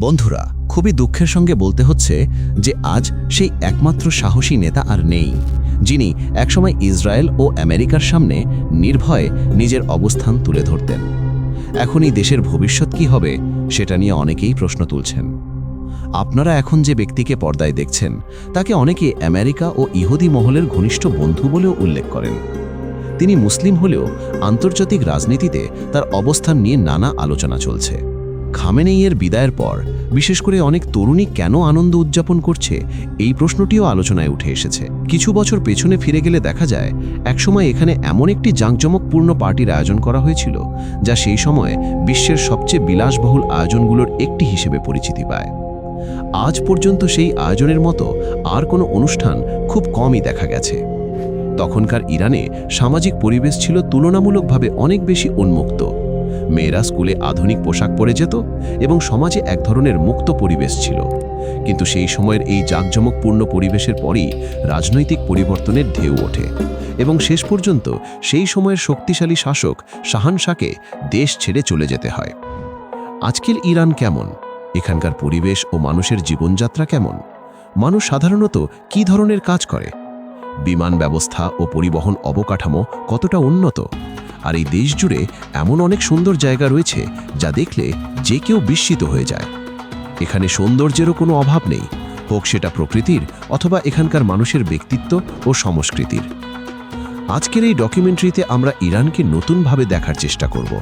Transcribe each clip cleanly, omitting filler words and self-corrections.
বন্ধুরা, খুবই দুঃখের সঙ্গে বলতে হচ্ছে যে আজ সেই একমাত্র সাহসী নেতা আর নেই, যিনি একসময় ইসরায়েল ও আমেরিকার সামনে নির্ভয়ে নিজের অবস্থান তুলে ধরতেন। এখন এই দেশের ভবিষ্যৎ কী হবে সেটা নিয়ে অনেকেই প্রশ্ন তুলছেন। আপনারা এখন যে ব্যক্তিকে পর্দায় দেখছেন তাকে অনেকে আমেরিকা ও ইহুদি মহলের ঘনিষ্ঠ বন্ধু বলেও উল্লেখ করেন। তিনি মুসলিম হলেও আন্তর্জাতিক রাজনীতিতে তার অবস্থান নিয়ে নানা আলোচনা চলছে। খামেনেইয়ের বিদায়ের পর বিশেষ করে অনেক তরুণী কেন আনন্দ উদযাপন করছে, এই প্রশ্নটিও আলোচনায় উঠে এসেছে। কিছু বছর পেছনে ফিরে গেলে দেখা যায় একসময় এখানে এমন একটি জাঁকজমকপূর্ণ পার্টির আয়োজন করা হয়েছিল যা সেই সময়ে বিশ্বের সবচেয়ে বিলাসবহুল আয়োজনগুলোর একটি হিসেবে পরিচিতি পায়। আজ পর্যন্ত সেই আয়োজনের মতো আর কোনো অনুষ্ঠান খুব কমই দেখা গেছে। তখনকার ইরানে সামাজিক পরিবেশ ছিল তুলনামূলকভাবে অনেক বেশি উন্মুক্ত। মেয়েরা স্কুলে আধুনিক পোশাক পরে যেত এবং সমাজে এক ধরনের মুক্ত পরিবেশ ছিল। কিন্তু সেই সময়ের এই জাঁকজমকপূর্ণ পরিবেশের পরই রাজনৈতিক পরিবর্তনের ঢেউ ওঠে এবং শেষ পর্যন্ত সেই সময়ের শক্তিশালী শাসক শাহানশাহকে দেশ ছেড়ে চলে যেতে হয়। আজকের ইরান কেমন? এখানকার পরিবেশ ও মানুষের জীবনযাত্রা কেমন? মানুষ সাধারণত কী ধরনের কাজ করে? বিমান ব্যবস্থা ও পরিবহন অবকাঠামো কতটা উন্নত? আর এই দেশ জুড়ে এমন অনেক সুন্দর জায়গা রয়েছে যা দেখলে যে কেউ বিস্মিত হয়ে যায়। এখানে সৌন্দর্যেরও কোনো অভাব নেই, হোক সেটা প্রকৃতির অথবা এখানকার মানুষের ব্যক্তিত্ব ও সংস্কৃতির। আজকের এই ডকুমেন্টারিতে আমরা ইরানকে নতুনভাবে দেখার চেষ্টা করব।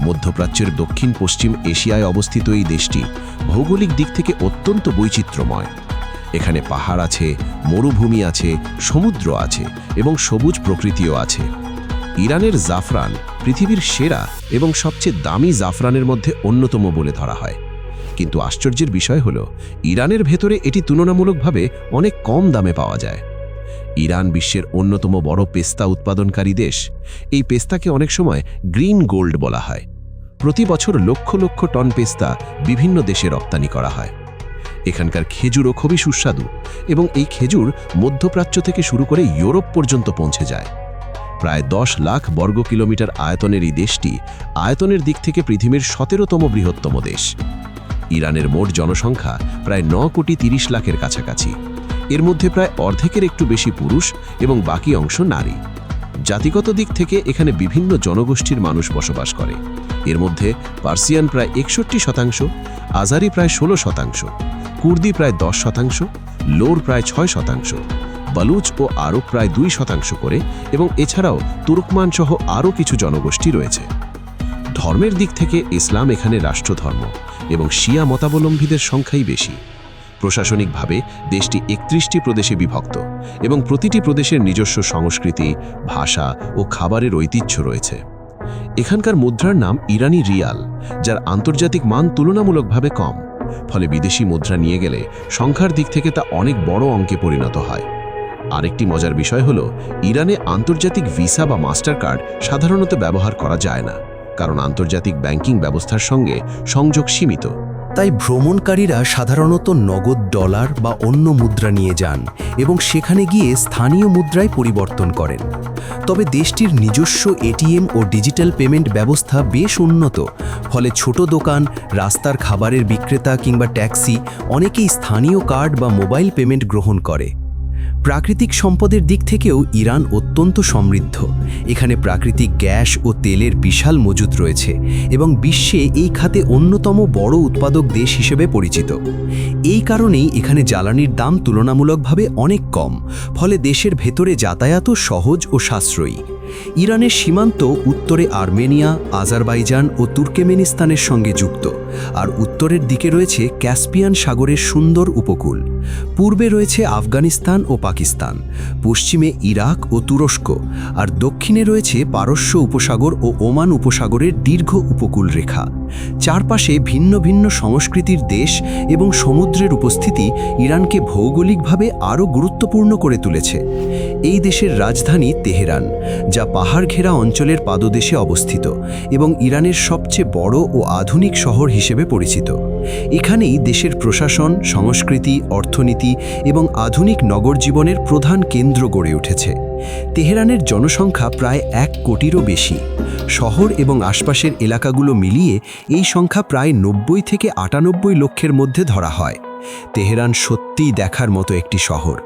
মধ্যপ্রাচ্যের দক্ষিণ পশ্চিম এশিয়ায় অবস্থিত এই দেশটি ভৌগোলিক দিক থেকে অত্যন্ত বৈচিত্র্যময়। এখানে পাহাড় আছে, মরুভূমি আছে, সমুদ্র আছে এবং সবুজ প্রকৃতিও আছে। ইরানের জাফরান পৃথিবীর সেরা এবং সবচেয়ে দামি জাফরানের মধ্যে অন্যতম বলে ধরা হয়। কিন্তু আশ্চর্যের বিষয় হলো ইরানের ভেতরে এটি তুলনামূলকভাবে অনেক কম দামে পাওয়া যায়। ইরান বিশ্বের অন্যতম বড় পেস্তা উৎপাদনকারী দেশ। এই পেস্তাকে অনেক সময় গ্রিন গোল্ড বলা হয়। প্রতি বছর লক্ষ লক্ষ টন পেস্তা বিভিন্ন দেশে রপ্তানি করা হয়। এখানকার খেজুরও খুবই সুস্বাদু এবং এই খেজুর মধ্যপ্রাচ্য থেকে শুরু করে ইউরোপ পর্যন্ত পৌঁছে যায়। প্রায় 10 লাখ বর্গ কিলোমিটার আয়তনের এই দেশটি আয়তনের দিক থেকে পৃথিবীর 17তম বৃহত্তম দেশ। ইরানের মোট জনসংখ্যা প্রায় 9 কোটি 30 লাখের কাছাকাছি। এর মধ্যে প্রায় অর্ধেকের একটু বেশি পুরুষ এবং বাকি অংশ নারী। জাতিগত দিক থেকে এখানে বিভিন্ন জনগোষ্ঠীর মানুষ বসবাস করে। এর মধ্যে পার্সিয়ান প্রায় 61%, আজারি প্রায় 16%, কুর্দি প্রায় 10%, লোর প্রায় 6%, বালুচ ও আরব প্রায় 2% করে এবং এছাড়াও তুর্কমান সহ আরও কিছু জনগোষ্ঠী রয়েছে। ধর্মের দিক থেকে ইসলাম এখানে রাষ্ট্রধর্ম এবং শিয়া মতাবলম্বীদের সংখ্যাই বেশি। প্রশাসনিকভাবে দেশটি 31টি প্রদেশে বিভক্ত এবং প্রতিটি প্রদেশের নিজস্ব সংস্কৃতি, ভাষা ও খাবারের ঐতিহ্য রয়েছে। এখানকার মুদ্রার নাম ইরানি রিয়াল, যার আন্তর্জাতিক মান তুলনামূলকভাবে কম। ফলে বিদেশি মুদ্রা নিয়ে গেলে সংখ্যার দিক থেকে তা অনেক বড় অঙ্কে পরিণত হয়। আরেকটি মজার বিষয় হলো ইরানে আন্তর্জাতিক ভিসা বা মাস্টার কার্ড সাধারণত ব্যবহার করা যায় না, কারণ আন্তর্জাতিক ব্যাংকিং ব্যবস্থার সঙ্গে সংযোগ সীমিত। তাই ভ্রমণকারীরা সাধারণত নগদ ডলার বা অন্য মুদ্রা নিয়ে যান এবং সেখানে গিয়ে স্থানীয় মুদ্রায় পরিবর্তন করেন। তবে দেশটির নিজস্ব এটিএম ও ডিজিটাল পেমেন্ট ব্যবস্থা বেশ উন্নত। ফলে ছোট দোকান, রাস্তার খাবারের বিক্রেতা কিংবা ট্যাক্সি অনেকেই স্থানীয় কার্ড বা মোবাইল পেমেন্ট গ্রহণ করে। প্রাকৃতিক সম্পদের দিক থেকেও ইরান অত্যন্ত সমৃদ্ধ। এখানে প্রাকৃতিক গ্যাস ও তেলের বিশাল মজুদ রয়েছে এবং বিশ্বে এই খাতে অন্যতম বড় উৎপাদক দেশ হিসেবে পরিচিত। এই কারণেই এখানে জ্বালানির দাম তুলনামূলকভাবে অনেক কম, ফলে দেশের ভেতরে যাতায়াতও সহজ ও সাশ্রয়ী। ইরানের সীমান্ত উত্তরে আর্মেনিয়া, আজারবাইজান ও তুর্কমেনিস্তানের সঙ্গে যুক্ত, আর উত্তরের দিকে রয়েছে ক্যাসপিয়ান সাগরের সুন্দর উপকূল। পূর্বে রয়েছে আফগানিস্তান ও পাকিস্তান, পশ্চিমে ইরাক ও তুরস্ক, আর দক্ষিণে রয়েছে পারস্য উপসাগর ও ওমান উপসাগরের দীর্ঘ উপকূল রেখা। চারপাশে ভিন্ন ভিন্ন সংস্কৃতির দেশ এবং সমুদ্রের উপস্থিতি ইরানকে ভৌগোলিকভাবে আরও গুরুত্বপূর্ণ করে তুলেছে। এই দেশের রাজধানী তেহরান, যা পাহাড় ঘেরা অঞ্চলের পাদদেশে অবস্থিত এবং ইরানের সবচেয়ে বড় ও আধুনিক শহর হিসেবে পরিচিত। এখানেই দেশের প্রশাসন, সংস্কৃতি, অর্থনীতি এবং আধুনিক নগর জীবনের প্রধান কেন্দ্র গড়ে উঠেছে। তেহরানের জনসংখ্যা প্রায় 1 কোটিরও বেশি। শহর এবং আশপাশের এলাকাগুলো মিলিয়ে এই সংখ্যা প্রায় 90 থেকে 98 লক্ষের মধ্যে ধরা হয়। তেহরান সত্যিই দেখার মতো একটি শহর।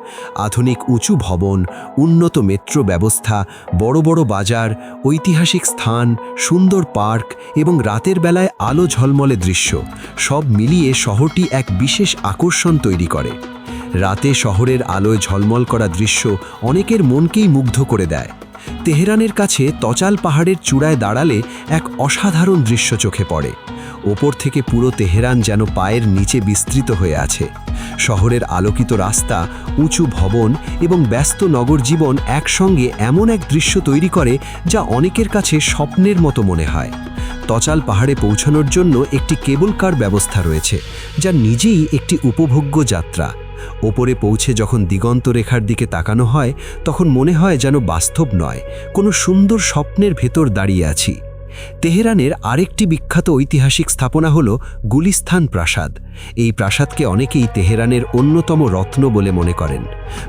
আধুনিক উঁচু ভবন, উন্নত মেট্রো ব্যবস্থা, বড় বড় বাজার, ঐতিহাসিক স্থান, সুন্দর পার্ক এবং রাতের বেলায় আলো ঝলমলে দৃশ্য সব মিলিয়ে শহরটি এক বিশেষ আকর্ষণ তৈরি করে। রাতে শহরের আলোয় ঝলমল করা দৃশ্য অনেকের মনকেই মুগ্ধ করে দেয়। তেহরানের কাছে তচাল পাহাড়ের চূড়ায় দাঁড়ালে এক অসাধারণ দৃশ্য চোখে পড়ে। ওপর থেকে পুরো তেহরান যেন পায়ের নিচে বিস্তৃত হয়ে আছে। শহরের আলোকিত রাস্তা, উঁচু ভবন এবং ব্যস্ত নগর জীবন একসঙ্গে এমন এক দৃশ্য তৈরি করে যা অনেকের কাছে স্বপ্নের মতো মনে হয়। তচাল পাহাড়ে পৌঁছানোর জন্য একটি কেবল কার ব্যবস্থা রয়েছে, যা নিজেই একটি উপভোগ্য যাত্রা। ওপরে পৌঁছে যখন দিগন্ত রেখার দিকে তাকানো হয়, তখন মনে হয় যেন বাস্তব নয়, কোনো সুন্দর স্বপ্নের ভেতর দাঁড়িয়ে আছি। তেহরানের আরেকটি বিখ্যাত ঐতিহাসিক স্থাপনা হল গুলিস্তান প্রাসাদ। এই প্রাসাদকে অনেকেই তেহরানের অন্যতম রত্ন বলে মনে করেন।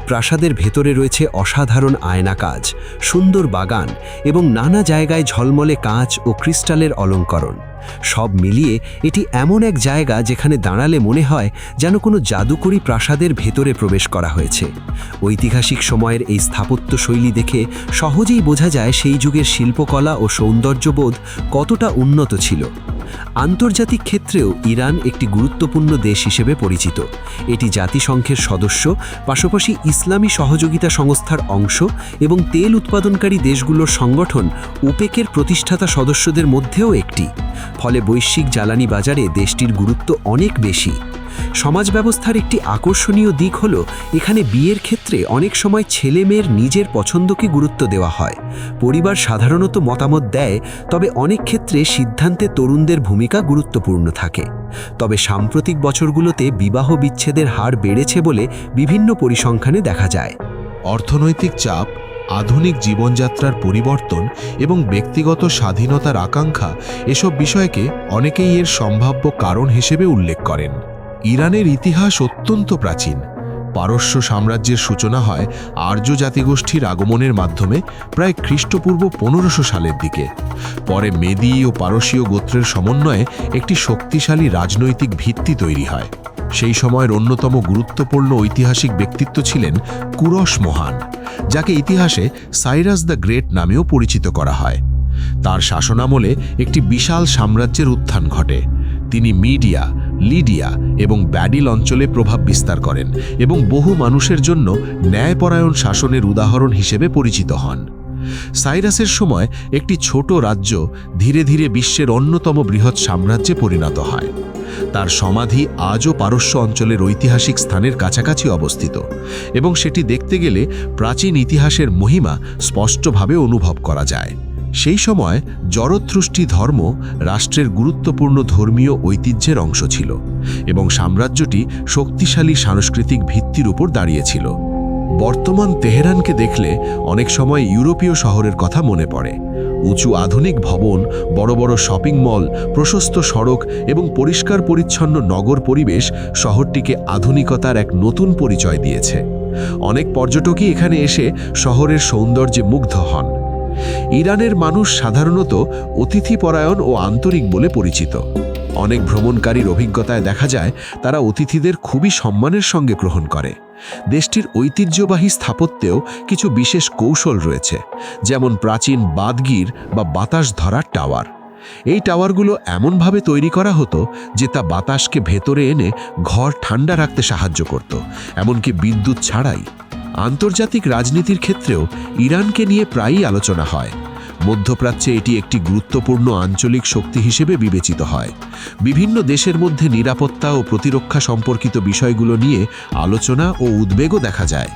প্রাসাদের ভেতরে রয়েছে অসাধারণ আয়না কাজ, সুন্দর বাগান এবং নানা জায়গায় ঝলমলে কাঁচ ও ক্রিস্টালের অলঙ্করণ। সব মিলিয়ে এটি এমন এক জায়গা যেখানে দাঁড়ালে মনে হয় যেন কোনো জাদুকরী প্রাসাদের ভেতরে প্রবেশ করা হয়েছে। ঐতিহাসিক সময়ের এই স্থাপত্য শৈলী দেখে সহজেই বোঝা যায় সেই যুগের শিল্পকলা ও সৌন্দর্যবোধ কতটা উন্নত ছিল। আন্তর্জাতিক ক্ষেত্রেও ইরান একটি গুরুত্বপূর্ণ দেশ হিসেবে পরিচিত। এটি জাতিসংঘের সদস্য, পাশাপাশি ইসলামী সহযোগিতা সংস্থার অংশ এবং তেল উৎপাদনকারী দেশগুলোর সংগঠন ওপেকের প্রতিষ্ঠাতা সদস্যদের মধ্যেও একটি। ফলে বৈশ্বিক জ্বালানি বাজারে দেশটির গুরুত্ব অনেক বেশি। সমাজ ব্যবস্থার একটি আকর্ষণীয় দিক হলো এখানে বিয়ের ক্ষেত্রে অনেক সময় ছেলে মেয়ের নিজের পছন্দকে গুরুত্ব দেওয়া হয়। পরিবার সাধারণত মতামত দেয়, তবে অনেক ক্ষেত্রে সিদ্ধান্তে তরুণদের ভূমিকা গুরুত্বপূর্ণ থাকে। তবে সাম্প্রতিক বছরগুলোতে বিবাহ বিচ্ছেদের হার বেড়েছে বলে বিভিন্ন পরিসংখ্যানে দেখা যায়। অর্থনৈতিক চাপ, আধুনিক জীবনযাত্রার পরিবর্তন এবং ব্যক্তিগত স্বাধীনতার আকাঙ্ক্ষা এসব বিষয়কে অনেকেই এর সম্ভাব্য কারণ হিসেবে উল্লেখ করেন। ইরানের ইতিহাস অত্যন্ত প্রাচীন। পারস্য সাম্রাজ্যের সূচনা হয় আর্য জাতিগোষ্ঠীর আগমনের মাধ্যমে প্রায় খ্রিস্টপূর্ব 1500 সালের দিকে। পরে মেদি ও পারসীয় গোত্রের সমন্বয়ে একটি শক্তিশালী রাজনৈতিক ভিত্তি তৈরি হয়। সেই সময়ের অন্যতম গুরুত্বপূর্ণ ঐতিহাসিক ব্যক্তিত্ব ছিলেন কুরশ মহান, যাকে ইতিহাসে সাইরাস দ্য গ্রেট নামেও পরিচিত করা হয়। তার শাসনামলে একটি বিশাল সাম্রাজ্যের উত্থান ঘটে। তিনি মিডিয়া, লিডিয়া এবং ব্যাডিল অঞ্চলে প্রভাব বিস্তার করেন এবং বহু মানুষের জন্য ন্যায়পরায়ণ শাসনের উদাহরণ হিসেবে পরিচিত হন। সাইরাসের সময় একটি ছোট রাজ্য ধীরে ধীরে বিশ্বের অন্যতম বৃহৎ সাম্রাজ্যে পরিণত হয়। তার সমাধি আজও পারস্য অঞ্চলের ঐতিহাসিক স্থানের কাছাকাছি অবস্থিত এবং সেটি দেখতে গেলে প্রাচীন ইতিহাসের মহিমা স্পষ্টভাবে অনুভব করা যায়। সেই সময় জরথ্রুষ্টি ধর্ম রাষ্ট্রের গুরুত্বপূর্ণ ধর্মীয় ঐতিহ্যের অংশ ছিল এবং সাম্রাজ্যটি শক্তিশালী সাংস্কৃতিক ভিত্তির উপর দাঁড়িয়েছিল। বর্তমান তেহরানকে দেখলে অনেক সময় ইউরোপীয় শহরের কথা মনে পড়ে। উঁচু আধুনিক ভবন, বড় বড় শপিং মল, প্রশস্ত সড়ক এবং পরিষ্কার পরিচ্ছন্ন নগর পরিবেশ শহরটিকে আধুনিকতার এক নতুন পরিচয় দিয়েছে। অনেক পর্যটকই এখানে এসে শহরের সৌন্দর্যে মুগ্ধ হন। ইরানের মানুষ সাধারণত অতিথিপরায়ণ ও আন্তরিক বলে পরিচিত। অনেক ভ্রমণকারীর অভিজ্ঞতায় দেখা যায় তারা অতিথিদের খুবই সম্মানের সঙ্গে গ্রহণ করে। দেশটির ঐতিহ্যবাহী স্থাপত্যেও কিছু বিশেষ কৌশল রয়েছে, যেমন প্রাচীন বাদগির বা বাতাস ধরার টাওয়ার। এই টাওয়ারগুলো এমনভাবে তৈরি করা হতো যে তা বাতাসকে ভেতরে এনে ঘর ঠান্ডা রাখতে সাহায্য করত, এমনকি বিদ্যুৎ ছাড়াই। আন্তর্জাতিক রাজনীতির ক্ষেত্রেও ইরানকে নিয়ে প্রায়ই আলোচনা হয়। মধ্যপ্রাচ্যে এটি একটি গুরুত্বপূর্ণ আঞ্চলিক শক্তি হিসেবে বিবেচিত হয়। বিভিন্ন দেশের মধ্যে নিরাপত্তা ও প্রতিরক্ষা সম্পর্কিত বিষয়গুলো নিয়ে আলোচনা ও উদ্বেগও দেখা যায়।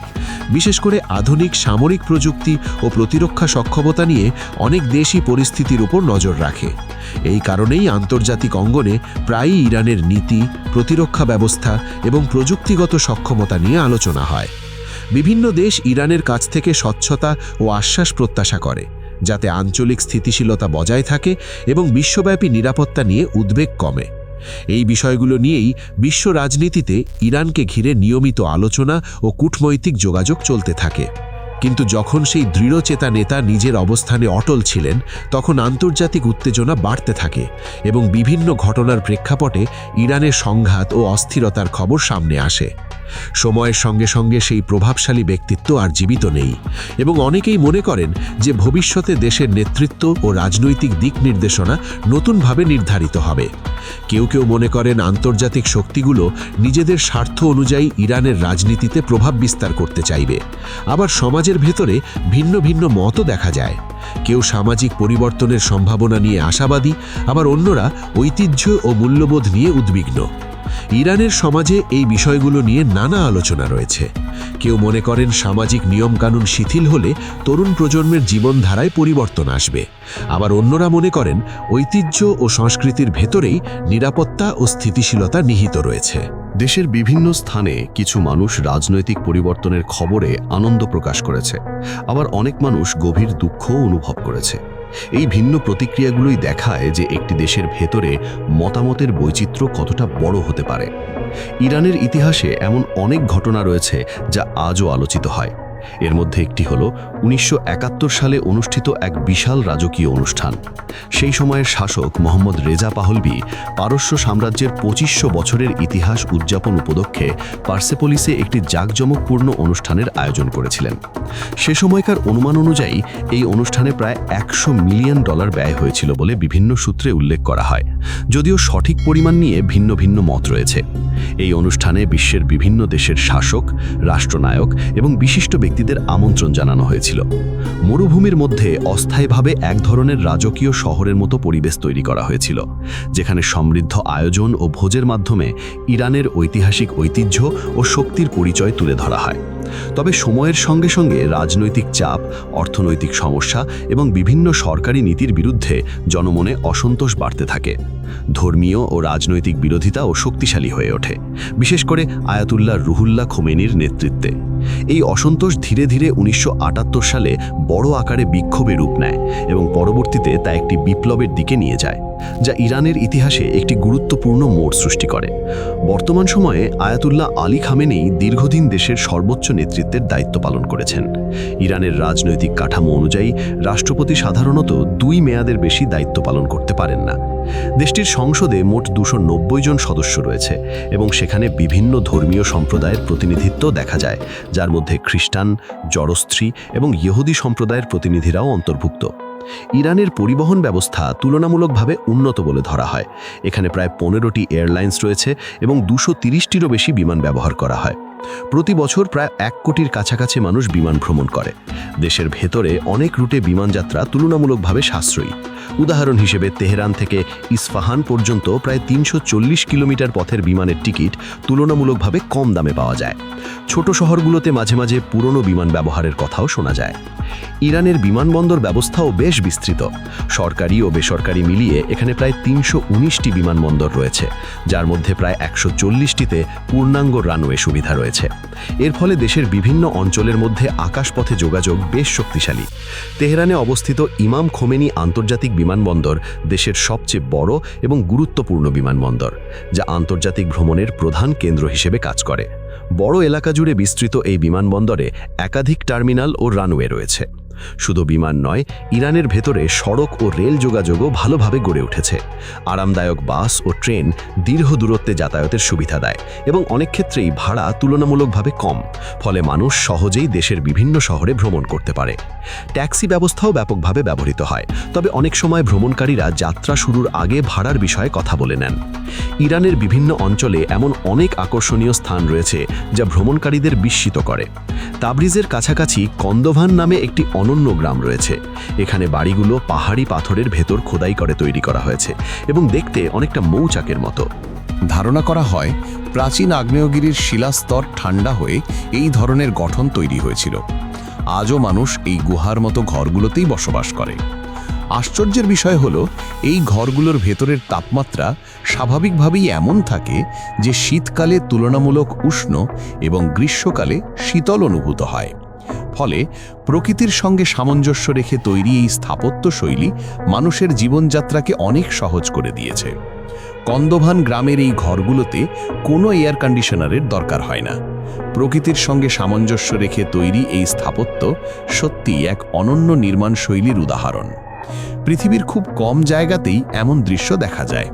বিশেষ করে আধুনিক সামরিক প্রযুক্তি ও প্রতিরক্ষা সক্ষমতা নিয়ে অনেক দেশই পরিস্থিতির উপর নজর রাখে। এই কারণেই আন্তর্জাতিক অঙ্গনে প্রায়ই ইরানের নীতি, প্রতিরক্ষা ব্যবস্থা এবং প্রযুক্তিগত সক্ষমতা নিয়ে আলোচনা হয়। বিভিন্ন দেশ ইরানের কাছ থেকে স্বচ্ছতা ও আশ্বাস প্রত্যাশা করে, যাতে আঞ্চলিক স্থিতিশীলতা বজায় থাকে এবং বিশ্বব্যাপী নিরাপত্তা নিয়ে উদ্বেগ কমে। এই বিষয়গুলো নিয়েই বিশ্ব রাজনীতিতে ইরানকে ঘিরে নিয়মিত আলোচনা ও কূটনৈতিক যোগাযোগ চলতে থাকে। কিন্তু যখন সেই দৃঢ়চেতা নেতা নিজের অবস্থানে অটল ছিলেন, তখন আন্তর্জাতিক উত্তেজনা বাড়তে থাকে এবং বিভিন্ন ঘটনার প্রেক্ষাপটে ইরানের সংঘাত ও অস্থিরতার খবর সামনে আসে। সময়ের সঙ্গে সঙ্গে সেই প্রভাবশালী ব্যক্তিত্ব আর জীবিত নেই এবং অনেকেই মনে করেন যে ভবিষ্যতে দেশের নেতৃত্ব ও রাজনৈতিক দিক নির্দেশনা নতুনভাবে নির্ধারিত হবে। কেউ কেউ মনে করেন আন্তর্জাতিক শক্তিগুলো নিজেদের স্বার্থ অনুযায়ী ইরানের রাজনীতিতে প্রভাব বিস্তার করতে চাইবে। আবার সমাজের ভেতরে ভিন্ন ভিন্ন মতও দেখা যায়। কেউ সামাজিক পরিবর্তনের সম্ভাবনা নিয়ে আশাবাদী, আবার অন্যরা ঐতিহ্য ও মূল্যবোধ নিয়ে উদ্বিগ্ন। ইরানের সমাজে এই বিষয়গুলো নিয়ে নানা আলোচনা রয়েছে। কেউ মনে করেন সামাজিক নিয়মকানুন শিথিল হলে তরুণ প্রজন্মের জীবনধারায় পরিবর্তন আসবে। আবার অন্যরা মনে করেন ঐতিহ্য ও সংস্কৃতির ভেতরেই নিরাপত্তা ও স্থিতিশীলতা নিহিত রয়েছে। দেশের বিভিন্ন স্থানে কিছু মানুষ রাজনৈতিক পরিবর্তনের খবরে আনন্দ প্রকাশ করেছে, আবার অনেক মানুষ গভীর দুঃখ অনুভব করেছে। এই ভিন্ন প্রতিক্রিয়াগুলোই দেখায় যে একটি দেশের ভেতরে মতামতের বৈচিত্র্য কতটা বড় হতে পারে। ইরানের ইতিহাসে এমন অনেক ঘটনা রয়েছে যা আজও আলোচিত হয়। এর মধ্যে একটি হল 1971 সালে অনুষ্ঠিত এক বিশাল রাজকীয় অনুষ্ঠান। সেই সময়ের শাসক মোহাম্মদ রেজা পাহলভি পারস্য সাম্রাজ্যের 2500 বছরের ইতিহাস উদযাপন উপলক্ষে পার্সেপোলিসে একটি জাঁকজমকপূর্ণ অনুষ্ঠানের আয়োজন করেছিলেন। সে সময়কার অনুমান অনুযায়ী এই অনুষ্ঠানে প্রায় $100 মিলিয়ন ব্যয় হয়েছিল বলে বিভিন্ন সূত্রে উল্লেখ করা হয়, যদিও সঠিক পরিমাণ নিয়ে ভিন্ন ভিন্ন মত রয়েছে। এই অনুষ্ঠানে বিশ্বের বিভিন্ন দেশের শাসক, রাষ্ট্রনায়ক এবং বিশিষ্ট ব্যক্তিদের আমন্ত্রণ জানানো হয়েছিল। মরুভূমির মধ্যে অস্থায়ীভাবে এক ধরনের রাজকীয় শহরের মতো পরিবেশ তৈরি করা হয়েছিল, যেখানে সমৃদ্ধ আয়োজন ও ভোজের মাধ্যমে ইরানের ঐতিহাসিক ঐতিহ্য ও শক্তির পরিচয় তুলে ধরা হয়। তবে সময়ের সঙ্গে সঙ্গে রাজনৈতিক চাপ, অর্থনৈতিক সমস্যা এবং বিভিন্ন সরকারি নীতির বিরুদ্ধে জনমনে অসন্তোষ বাড়তে থাকে। ধর্মীয় ও রাজনৈতিক বিরোধিতাও শক্তিশালী হয়ে ওঠে, বিশেষ করে আয়াতুল্লাহ রুহুল্লাহ খোমেনির নেতৃত্বে। এই অসন্তোষ ধীরে ধীরে 1978 সালে বড় আকারে বিক্ষোভে রূপ নেয় এবং পরবর্তীতে তা একটি বিপ্লবের দিকে নিয়ে যায়, যা ইরানের ইতিহাসে একটি গুরুত্বপূর্ণ মোড় সৃষ্টি করে। বর্তমান সময়ে আয়াতুল্লাহ আলী খামেনি দীর্ঘদিন দেশের সর্বোচ্চ নেতৃত্বের দায়িত্ব পালন করেছেন। ইরানের রাজনৈতিক কাঠামো অনুযায়ী রাষ্ট্রপতি সাধারণত 2 মেয়াদের বেশি দায়িত্ব পালন করতে পারেন না। দেশটির সংসদে মোট 290 জন সদস্য রয়েছে এবং সেখানে বিভিন্ন ধর্মীয় সম্প্রদায়ের প্রতিনিধিত্ব দেখা যায়, যার মধ্যে খ্রিস্টান, জরস্ত্রী এবং ইহুদি সম্প্রদায়ের প্রতিনিধিরাও অন্তর্ভুক্ত। ইরানের পরিবহন ব্যবস্থা তুলনামূলকভাবে উন্নত বলে ধরা হয়। এখানে প্রায় 15টি এয়ারলাইন্স রয়েছে এবং 230টিরও বেশি বিমান ব্যবহার করা হয়। প্রতি বছর প্রায় 1 কোটির কাছাকাছি মানুষ বিমান ভ্রমণ করে। দেশের ভেতরে অনেক রুটে বিমানযাত্রা তুলনামূলকভাবে সাশ্রয়ী। উদাহরণ হিসেবে তেহরান থেকে ইস্পাহান পর্যন্ত প্রায় 340 কিলোমিটার পথের বিমানের টিকিট তুলনামূলকভাবে কম দামে পাওয়া যায়। ছোট শহরগুলোতে মাঝে মাঝে পুরনো বিমান ব্যবহারের কথাও শোনা যায়। ইরানের বিমানবন্দর ব্যবস্থাও বেশ বিস্তৃত। সরকারি ও বেসরকারি মিলিয়ে এখানে প্রায় 319টি বিমানবন্দর রয়েছে, যার মধ্যে প্রায় 140টিতে পূর্ণাঙ্গ রানওয়ে সুবিধা রয়েছে। এর ফলে দেশের বিভিন্ন অঞ্চলের মধ্যে আকাশপথে যোগাযোগ বেশ শক্তিশালী। তেহরানে অবস্থিত ইমাম খোমেনি আন্তর্জাতিক বিমানবন্দর দেশের সবচেয়ে বড় এবং গুরুত্বপূর্ণ বিমানবন্দর, যা আন্তর্জাতিক ভ্রমণের প্রধান কেন্দ্র হিসেবে কাজ করে। বড় এলাকা জুড়ে বিস্তৃত এই বিমানবন্দরে একাধিক টার্মিনাল ও রানওয়ে রয়েছে। শুধু বিমান নয়, ইরানের ভেতরে সড়ক ও রেল যোগাযোগও ভালোভাবে গড়ে উঠেছে। আরামদায়ক বাস ও ট্রেন দীর্ঘ দূরত্বে যাতায়াতের সুবিধা দেয় এবং অনেক ক্ষেত্রেই ভাড়া তুলনামূলকভাবে কম, ফলে মানুষ সহজেই দেশের বিভিন্ন শহরে ভ্রমণ করতে পারে। ট্যাক্সি ব্যবস্থাও ব্যাপকভাবে ব্যবহৃত হয়, তবে অনেক সময় ভ্রমণকারীরা যাত্রা শুরুর আগে ভাড়ার বিষয়ে কথা বলে নেন। ইরানের বিভিন্ন অঞ্চলে এমন অনেক আকর্ষণীয় স্থান রয়েছে যা ভ্রমণকারীদের বিস্মিত করে। তাবরিজের কাছাকাছি কন্দভান নামে একটি অনন্য গ্রাম রয়েছে। এখানে বাড়িগুলো পাহাড়ি পাথরের ভেতর খোদাই করে তৈরি করা হয়েছে এবং দেখতে অনেকটা মৌচাকের মতো। ধারণা করা হয় প্রাচীন আগ্নেয়গিরির শিলাস্তর ঠান্ডা হয়ে এই ধরনের গঠন তৈরি হয়েছিল। আজও মানুষ এই গুহার মতো ঘরগুলোতেই বসবাস করে। আশ্চর্যের বিষয় হলো এই ঘরগুলোর ভেতরের তাপমাত্রা স্বাভাবিকভাবেই এমন থাকে যে শীতকালে তুলনামূলক উষ্ণ এবং গ্রীষ্মকালে শীতল অনুভূত হয়। ফলে প্রকৃতির সঙ্গে সামঞ্জস্য রেখে তৈরি এই স্থাপত্য শৈলী মানুষের জীবনযাত্রাকে অনেক সহজ করে দিয়েছে। কন্দভান গ্রামের এই ঘরগুলোতে কোনো এয়ার কন্ডিশনারের দরকার হয় না। প্রকৃতির সঙ্গে সামঞ্জস্য রেখে তৈরি এই স্থাপত্য সত্যি এক অনন্য নির্মাণ শৈলীর উদাহরণ। পৃথিবীর খুব কম জায়গাতেই এমন দৃশ্য দেখা যায়।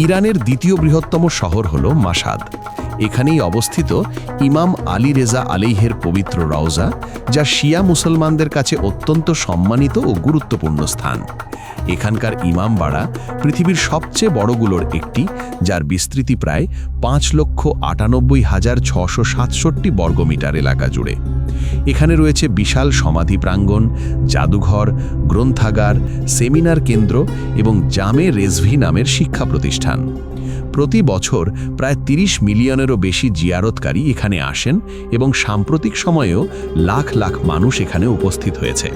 ইরানের দ্বিতীয় বৃহত্তম শহর হল মাশহাদ। এখানেই অবস্থিত ইমাম আলী রেজা আলাইহের পবিত্র রওজা, যা শিয়া মুসলমানদের কাছে অত্যন্ত সম্মানিত ও গুরুত্বপূর্ণ স্থান। এখানকার ইমামবাড়া পৃথিবীর সবচেয়ে বড়গুলোর একটি, যার বিস্তৃতি প্রায় 5,98,667 বর্গমিটার এলাকা জুড়ে। এখানে রয়েছে বিশাল সমাধি প্রাঙ্গণ, জাদুঘর, গ্রন্থাগার, সেমিনার কেন্দ্র এবং জামে রেজভি নামের শিক্ষা প্রতিষ্ঠান। প্রতি বছর প্রায় 30 মিলিয়নেরও বেশি জিয়ারতকারী এখানে আসেন এবং সাম্প্রতিক সময়েও লাখ লাখ মানুষ এখানে উপস্থিত হয়েছে।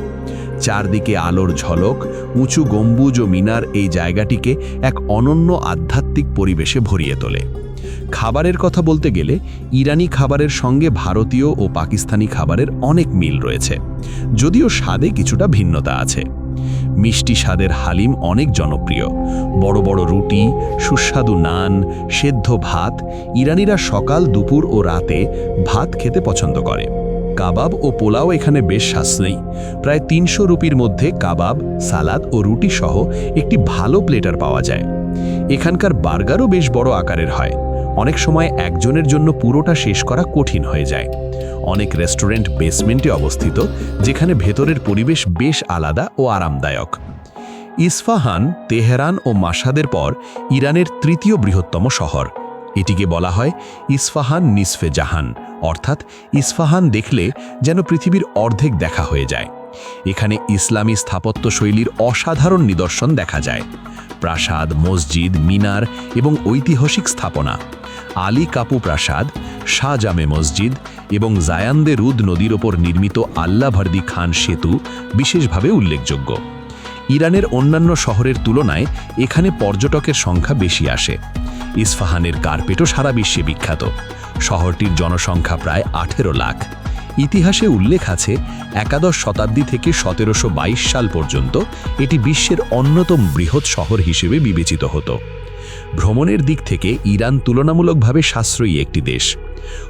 চারদিকে আলোর ঝলক, উঁচু গম্বুজ ও মিনার এই জায়গাটিকে এক অনন্য আধ্যাত্মিক পরিবেশে ভরিয়ে তোলে। খাবারের কথা বলতে গেলে ইরানি খাবারের সঙ্গে ভারতীয় ও পাকিস্তানি খাবারের অনেক মিল রয়েছে, যদিও স্বাদে কিছুটা ভিন্নতা আছে। মিষ্টি স্বাদের হালিম অনেক জনপ্রিয়। বড় বড় রুটি, সুস্বাদু নান, সেদ্ধ ভাত। ইরানিরা সকাল, দুপুর ও রাতে ভাত খেতে পছন্দ করে। কাবাব ও পোলাও এখানে বেশ সাশ্রয়ী। প্রায় 300 রুপির মধ্যে কাবাব, সালাদ ও রুটি সহ একটি ভালো প্লেটার পাওয়া যায়। এখানকার বার্গারও বেশ বড় আকারের হয়। অনেক সময় একজনের জন্য পুরোটা শেষ করা কঠিন হয়ে যায়। অনেক রেস্টুরেন্ট বেসমেন্টে অবস্থিত, যেখানে ভেতরের পরিবেশ বেশ আলাদা ও আরামদায়ক। ইস্ফাহান, তেহরান ও মাশহাদের পর ইরানের তৃতীয় বৃহত্তম শহর। এটিকে বলা হয় ইস্ফাহান নিসফে জাহান, অর্থাৎ ইস্ফাহান দেখলে যেন পৃথিবীর অর্ধেক দেখা হয়ে যায়। এখানে ইসলামী স্থাপত্য শৈলীর অসাধারণ নিদর্শন দেখা যায়। প্রাসাদ, মসজিদ, মিনার এবং ঐতিহাসিক স্থাপনা। আলী কাপু প্রাসাদ, শাহ জামে মসজিদ এবং জায়ান্দে রুদ নদীর ওপর নির্মিত আল্লাভার্দি খান সেতু বিশেষভাবে উল্লেখযোগ্য। ইরানের অন্যান্য শহরের তুলনায় এখানে পর্যটকের সংখ্যা বেশি আসে। ইস্ফাহানের কার্পেটও সারা বিশ্বে বিখ্যাত। শহরটির জনসংখ্যা প্রায় 18 লাখ। ইতিহাসে উল্লেখ আছে, একাদশ শতাব্দী থেকে 1722 সাল পর্যন্ত এটি বিশ্বের অন্যতম বৃহৎ শহর হিসেবে বিবেচিত হতো। ভ্রমণের দিক থেকে ইরান তুলনামূলকভাবে সাশ্রয়ী একটি দেশ।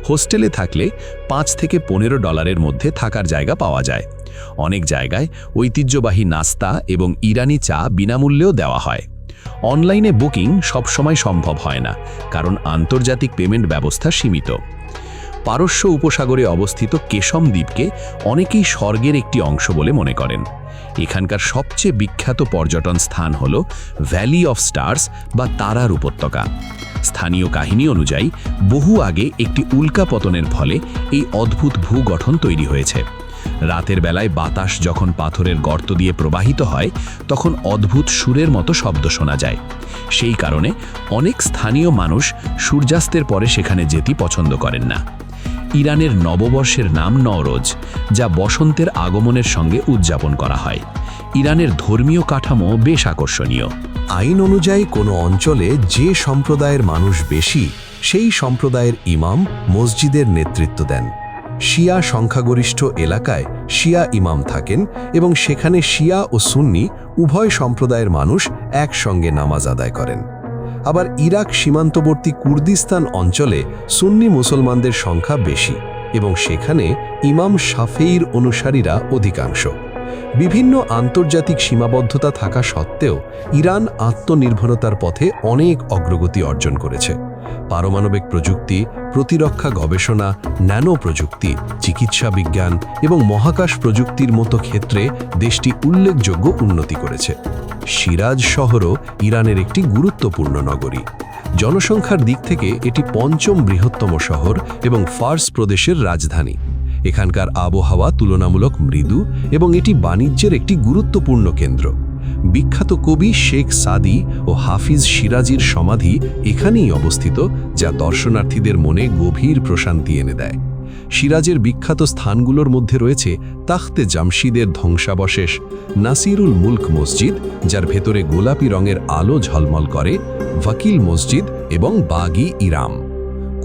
হোস্টেলে থাকলে $5 থেকে $15 মধ্যে থাকার জায়গা পাওয়া যায়। অনেক জায়গায় ঐতিহ্যবাহী নাস্তা এবং ইরানি চা বিনামূল্যেও দেওয়া হয়। অনলাইনে বুকিং সবসময় সম্ভব হয় না, কারণ আন্তর্জাতিক পেমেন্ট ব্যবস্থা সীমিত। পারস্য উপসাগরে অবস্থিত কেশম দ্বীপকে অনেকেই স্বর্গের একটি অংশ বলে মনে করেন। এখানকার সবচেয়ে বিখ্যাত পর্যটন স্থান হল ভ্যালি অফ স্টার্স বা তারার উপত্যকা। স্থানীয় কাহিনী অনুযায়ী বহু আগে একটি উল্কাপতনের ফলে এই অদ্ভুত ভূগঠন তৈরি হয়েছে। রাতের বেলায় বাতাস যখন পাথরের গর্ত দিয়ে প্রবাহিত হয়, তখন অদ্ভুত সুরের মতো শব্দ শোনা যায়। সেই কারণে অনেক স্থানীয় মানুষ সূর্যাস্তের পরে সেখানে যেতে পছন্দ করেন না। ইরানের নববর্ষের নাম নওরোজ, যা বসন্তের আগমনের সঙ্গে উদযাপন করা হয়। ইরানের ধর্মীয় কাঠামো বেশ আকর্ষণীয়। আইন অনুযায়ী কোনো অঞ্চলে যে সম্প্রদায়ের মানুষ বেশি, সেই সম্প্রদায়ের ইমাম মসজিদের নেতৃত্ব দেন। শিয়া সংখ্যাগরিষ্ঠ এলাকায় শিয়া ইমাম থাকেন এবং সেখানে শিয়া ও সুন্নি উভয় সম্প্রদায়ের মানুষ একসঙ্গে নামাজ আদায় করেন। আবার ইরাক সীমান্তবর্তী কুর্দিস্তান অঞ্চলে সুন্নি মুসলমানদের সংখ্যা বেশি এবং সেখানে ইমাম শাফেঈর অনুসারীরা অধিকাংশ। বিভিন্ন আন্তর্জাতিক সীমাবদ্ধতা থাকা সত্ত্বেও ইরান আত্মনির্ভরতার পথে অনেক অগ্রগতি অর্জন করেছে। পারমাণবিক প্রযুক্তি, প্রতিরক্ষা গবেষণা, ন্যানো প্রযুক্তি, চিকিৎসা বিজ্ঞান এবং মহাকাশ প্রযুক্তির মতো ক্ষেত্রে দেশটি উল্লেখযোগ্য উন্নতি করেছে। সিরাজ শহরও ইরানের একটি গুরুত্বপূর্ণ নগরী। জনসংখ্যার দিক থেকে এটি 5ম বৃহত্তম শহর এবং ফার্স প্রদেশের রাজধানী। এখানকার আবহাওয়া তুলনামূলক মৃদু এবং এটি বাণিজ্যের একটি গুরুত্বপূর্ণ কেন্দ্র। বিখ্যাত কবি শেখ সাদি ও হাফিজ শিরাজির সমাধি এখানেই অবস্থিত, যা দর্শনার্থীদের মনে গভীর প্রশান্তি এনে দেয়। সিরাজের বিখ্যাত স্থানগুলোর মধ্যে রয়েছে তাখতে জামশিদের ধ্বংসাবশেষ, নাসিরুল মুলক মসজিদ, যার ভেতরে গোলাপি রঙের আলো ঝলমল করে, ওয়াকিল মসজিদ এবং বাগি ইরাম।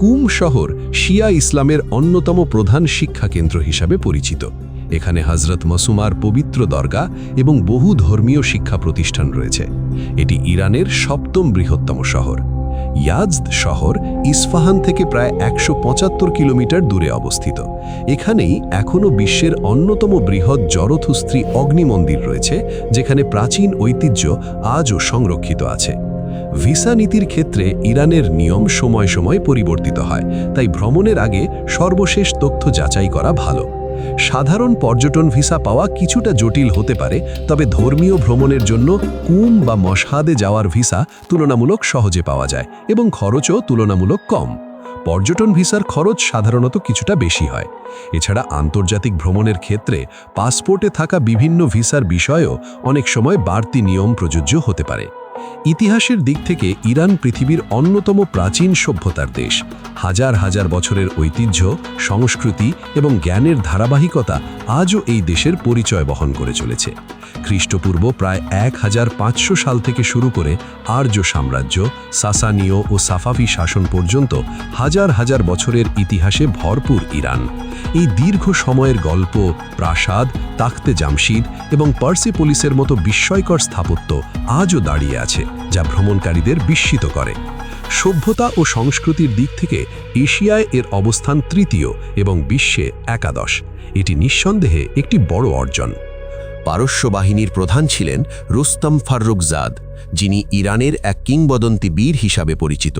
কুম শহর শিয়া ইসলামের অন্যতম প্রধান শিক্ষা কেন্দ্র হিসাবে পরিচিত। এখানে হজরত মসুমার পবিত্র দরগা এবং বহু ধর্মীয় শিক্ষা প্রতিষ্ঠান রয়েছে। এটি ইরানের 7ম বৃহত্তম শহর। ইয়াজদ শহর ইস্ফাহান থেকে প্রায় 175 কিলোমিটার দূরে অবস্থিত। এখানেই এখনও বিশ্বের অন্যতম বৃহৎ জরথুস্ত্রী অগ্নিমন্দির রয়েছে, যেখানে প্রাচীন ঐতিহ্য আজও সংরক্ষিত আছে। ভিসা নীতির ক্ষেত্রে ইরানের নিয়ম সময় সময় পরিবর্তিত হয়, তাই ভ্রমণের আগে সর্বশেষ তথ্য যাচাই করা ভালো। সাধারণ পর্যটন ভিসা পাওয়া কিছুটা জটিল হতে পারে, তবে ধর্মীয় ভ্রমণের জন্য কুম বা মশহাদে যাওয়ার ভিসা তুলনামূলক সহজে পাওয়া যায় এবং খরচও তুলনামূলক কম। পর্যটন ভিসার খরচ সাধারণত কিছুটা বেশি হয়। এছাড়া আন্তর্জাতিক ভ্রমণের ক্ষেত্রে পাসপোর্টে থাকা বিভিন্ন ভিসার বিষয়েও অনেক সময় বাড়তি নিয়ম প্রযোজ্য হতে পারে। ইতিহাসের দিক থেকে ইরান পৃথিবীর অন্যতম প্রাচীন সভ্যতার দেশ। হাজার হাজার বছরের ঐতিহ্য, সংস্কৃতি এবং জ্ঞানের ধারাবাহিকতা আজও এই দেশের পরিচয় বহন করে চলেছে। খ্রিস্টপূর্ব প্রায় 1500 সাল থেকে শুরু করে আর্য সাম্রাজ্য, সাসানীয় ও সাফাভি শাসন পর্যন্ত হাজার হাজার বছরের ইতিহাসে ভরপুর ইরান। এই দীর্ঘ সময়ের গল্প, প্রাসাদ, তাখতে জামশিদ এবং পার্সিপোলিসের মতো বিস্ময়কর স্থাপত্য আজও দাঁড়িয়ে আছে, যা ভ্রমণকারীদের বিস্মিত করে। সভ্যতা ও সংস্কৃতির দিক থেকে এশিয়ায় এর অবস্থান 3য় এবং বিশ্বে 11। এটি নিঃসন্দেহে একটি বড় অর্জন। পারস্য বাহিনীর প্রধান ছিলেন রুস্তম ফাররুখজাদ, যিনি ইরানের এক কিংবদন্তি বীর হিসাবে পরিচিত।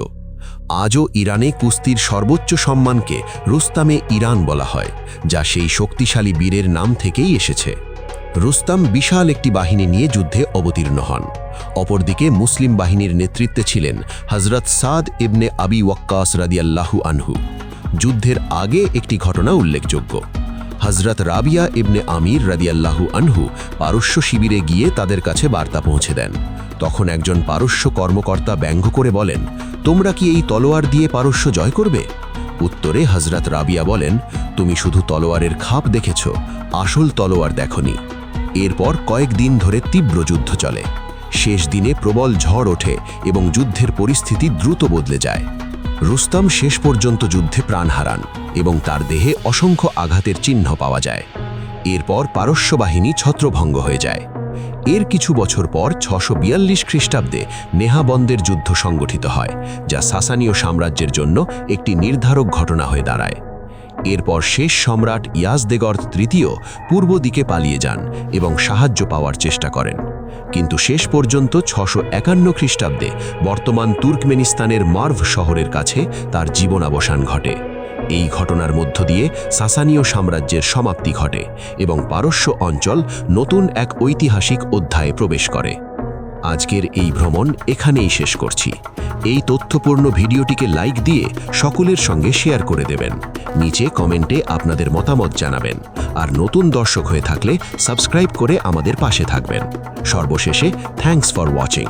আজও ইরানে কুস্তির সর্বোচ্চ সম্মানকে রুস্তামে ইরান বলা হয়, যা সেই শক্তিশালী বীরের নাম থেকেই এসেছে। রুস্তাম বিশাল একটি বাহিনী নিয়ে যুদ্ধে অবতীর্ণ হন। অপরদিকে মুসলিম বাহিনীর নেতৃত্বে ছিলেন হজরত সাদ ইবনে আবি ওয়াক্কাস রাদিয়াল্লাহু আনহু। যুদ্ধের আগে একটি ঘটনা উল্লেখযোগ্য। হজরত রাবিয়া ইবনে আমির রাদিয়াল্লাহু আনহু পারস্য শিবিরে গিয়ে তাদের কাছে বার্তা পৌঁছে দেন। তখন একজন পারস্য কর্মকর্তা ব্যঙ্গ করে বলেন, তোমরা কি এই তলোয়ার দিয়ে পারস্য জয় করবে? উত্তরে হজরত রাবিয়া বলেন, তুমি শুধু তলোয়ারের খাপ দেখেছ, আসল তলোয়ার দেখনি। এরপর কয়েকদিন ধরে তীব্র যুদ্ধ চলে। শেষ দিনে প্রবল ঝড় ওঠে এবং যুদ্ধের পরিস্থিতি দ্রুত বদলে যায়। রুস্তম শেষ পর্যন্ত যুদ্ধে প্রাণ হারান এবং তার দেহে অসংখ্য আঘাতের চিহ্ন পাওয়া যায়। এরপর পারস্য বাহিনী ছত্রভঙ্গ হয়ে যায়। এর কিছু বছর পর 642 খ্রিস্টাব্দে নেহাবন্দের যুদ্ধ সংগঠিত হয়, যা সাসানীয় সাম্রাজ্যের জন্য একটি নির্ধারক ঘটনা হয়ে দাঁড়ায়। এরপর শেষ সম্রাট ইয়াজদেগর্দ তৃতীয় পূর্ব দিকে পালিয়ে যান এবং সাহায্য পাওয়ার চেষ্টা করেন, কিন্তু শেষ পর্যন্ত 651 খ্রিস্টাব্দে বর্তমান তুর্কমেনিস্তানের মার্ভ শহরের কাছে তার জীবনাবসান ঘটে। এই ঘটনার মধ্য দিয়ে সাসানীয় সাম্রাজ্যের সমাপ্তি ঘটে এবং পারস্য অঞ্চল নতুন এক ঐতিহাসিক অধ্যায়ে প্রবেশ করে। আজকের এই ভ্রমণ এখানেই শেষ করছি। এই তথ্যপূর্ণ ভিডিওটিকে লাইক দিয়ে সকলের সঙ্গে শেয়ার করে দেবেন। নিচে কমেন্টে আপনাদের মতামত জানাবেন, আর নতুন দর্শক হয়ে থাকলে সাবস্ক্রাইব করে আমাদের পাশে থাকবেন। সর্বশেষে থ্যাঙ্কস ফর ওয়াচিং।